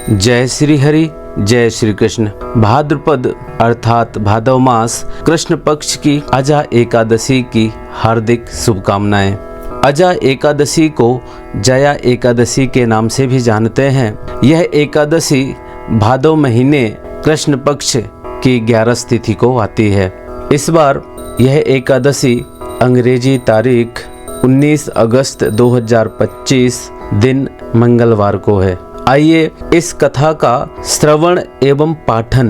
जय श्री हरि, जय श्री कृष्ण। भाद्रपद अर्थात भादव मास कृष्ण पक्ष की अजा एकादशी की हार्दिक शुभकामनाएं। अजा एकादशी को जया एकादशी के नाम से भी जानते हैं। यह एकादशी भादव महीने कृष्ण पक्ष की 11 तिथि को आती है। इस बार यह एकादशी अंग्रेजी तारीख 19 अगस्त 2025 दिन मंगलवार को है। आइए इस कथा का श्रवण एवं पाठन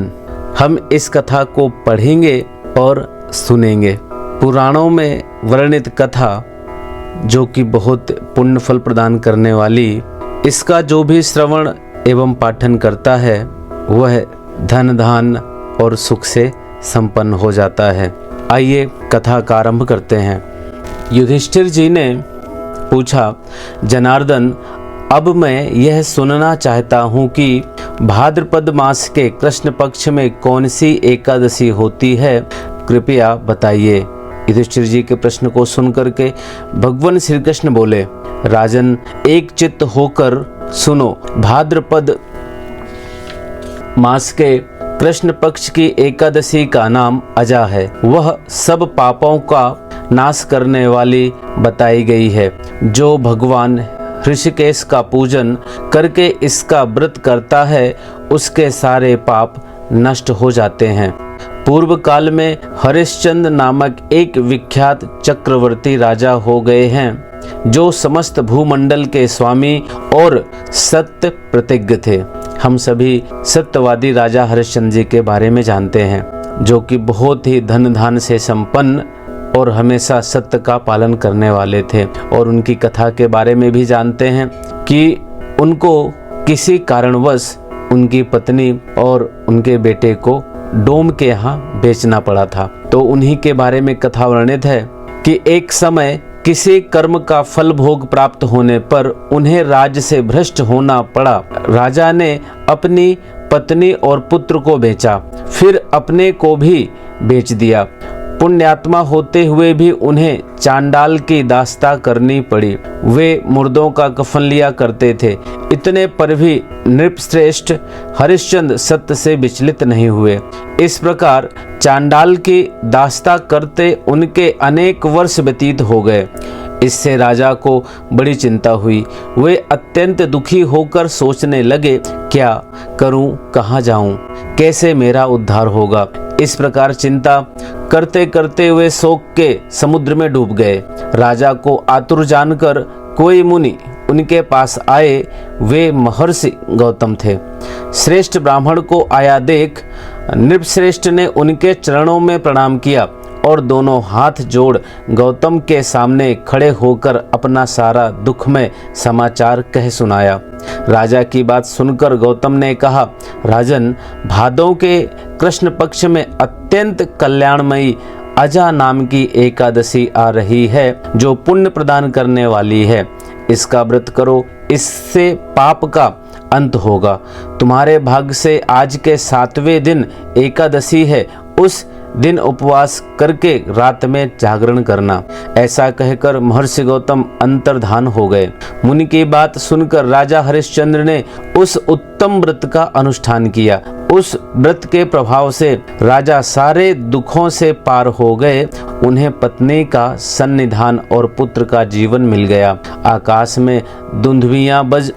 हम इस कथा को पढ़ेंगे और सुनेंगे। पुराणों में वर्णित कथा जो कि बहुत पुण्य फल प्रदान करने वाली, इसका जो भी श्रवण एवं पाठन करता है वह धन धान और सुख से संपन्न हो जाता है। आइए कथा का आरंभ करते हैं। युधिष्ठिर जी ने पूछा, जनार्दन, अब मैं यह सुनना चाहता हूँ कि भाद्रपद मास के कृष्ण पक्ष में कौन सी एकादशी होती है, कृपया बताइए। युधिष्ठिर जी के प्रश्न को सुनकर के भगवान श्री कृष्ण बोले, राजन, एक चित्त होकर सुनो। भाद्रपद मास के कृष्ण पक्ष की एकादशी का नाम अजा है। वह सब पापों का नाश करने वाली बताई गई है। जो भगवान ऋषिकेश का पूजन करके इसका व्रत करता है उसके सारे पाप नष्ट हो जाते हैं। पूर्व काल में हरिश्चंद्र नामक एक विख्यात चक्रवर्ती राजा हो गए हैं जो समस्त भूमंडल के स्वामी और सत्य प्रतिज्ञ थे। हम सभी सत्यवादी राजा हरिश्चंद्र जी के बारे में जानते हैं जो कि बहुत ही धन धान से संपन्न और हमेशा सत्य का पालन करने वाले थे। और उनकी कथा के बारे में भी जानते हैं कि उनको किसी कारणवश उनकी पत्नी और उनके बेटे को डोम के यहाँ बेचना पड़ा था। तो उन्हीं के बारे में कथा वर्णित है कि एक समय किसी कर्म का फल भोग प्राप्त होने पर उन्हें राज्य से भ्रष्ट होना पड़ा। राजा ने अपनी पत्नी और पुत्र को बेचा, फिर अपने को भी बेच दिया। पुण्यात्मा होते हुए भी उन्हें चांडाल की दास्ता करनी पड़ी। वे मुर्दों का कफन लिया करते थे। इतने पर भी नृपश्रेष्ठ हरिश्चंद्र सत्य से विचलित नहीं हुए। इस प्रकार चांडाल की दास्ता करते उनके अनेक वर्ष व्यतीत हो गए। इससे राजा को बड़ी चिंता हुई। वे अत्यंत दुखी होकर सोचने लगे, क्या करूं, कहां जाऊं, कैसे मेरा उद्धार होगा। इस प्रकार चिंता करते करते वे शोक के समुद्र में डूब गए। राजा को आतुर जानकर कोई मुनि उनके पास आए। वे महर्षि गौतम थे। श्रेष्ठ ब्राह्मण को आया देख नृपश्रेष्ठ ने उनके चरणों में प्रणाम किया और दोनों हाथ जोड़ गौतम के सामने खड़े होकर अपना सारा दुखमय समाचार कह सुनाया। राजा की बात सुनकर गौतम ने कहा, राजन, भादों के कृष्ण पक्ष में अत्यंत कल्याणमयी अजा नाम की एकादशी आ रही है जो पुण्य प्रदान करने वाली है। इसका व्रत करो, इससे पाप का अंत होगा। तुम्हारे भाग्य से आज के 7वें दिन एकादशी है। उस दिन उपवास करके रात में जागरण करना। ऐसा कहकर महर्षि गौतम अंतर्धान हो गए। मुनि की बात सुनकर राजा हरिश्चंद्र ने उस उत्तम व्रत का अनुष्ठान किया। उस व्रत के प्रभाव से राजा सारे दुखों से पार हो गए। उन्हें पत्नी का सन्निधान और पुत्र का जीवन मिल गया। आकाश में दुंदुभियां बज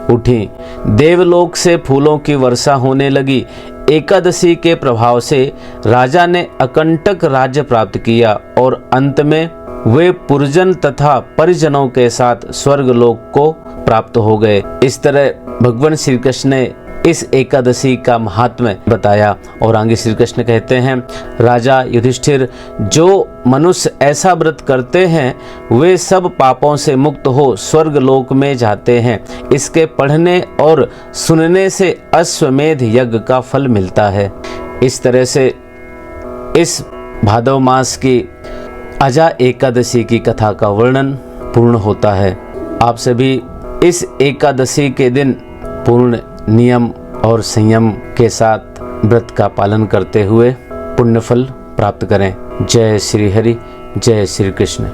उठी। देवलोक से फूलों की वर्षा होने लगी। एकादशी के प्रभाव से राजा ने अकंटक राज्य प्राप्त किया और अंत में वे पुरजन तथा परिजनों के साथ स्वर्गलोक को प्राप्त हो गए। इस तरह भगवान श्री कृष्ण ने इस एकादशी का महात्म्य बताया। और आगे श्री कृष्ण कहते हैं, राजा युधिष्ठिर, जो मनुष्य ऐसा व्रत करते हैं वे सब पापों से मुक्त हो स्वर्गलोक में जाते हैं। इसके पढ़ने और सुनने से अश्वमेध यज्ञ का फल मिलता है। इस तरह से इस भादव मास की अजा एकादशी की कथा का वर्णन पूर्ण होता है। आप सभी इस एकादशी के दिन पूर्ण नियम और संयम के साथ व्रत का पालन करते हुए पुण्य फल प्राप्त करें। जय श्री हरि, जय श्री कृष्ण।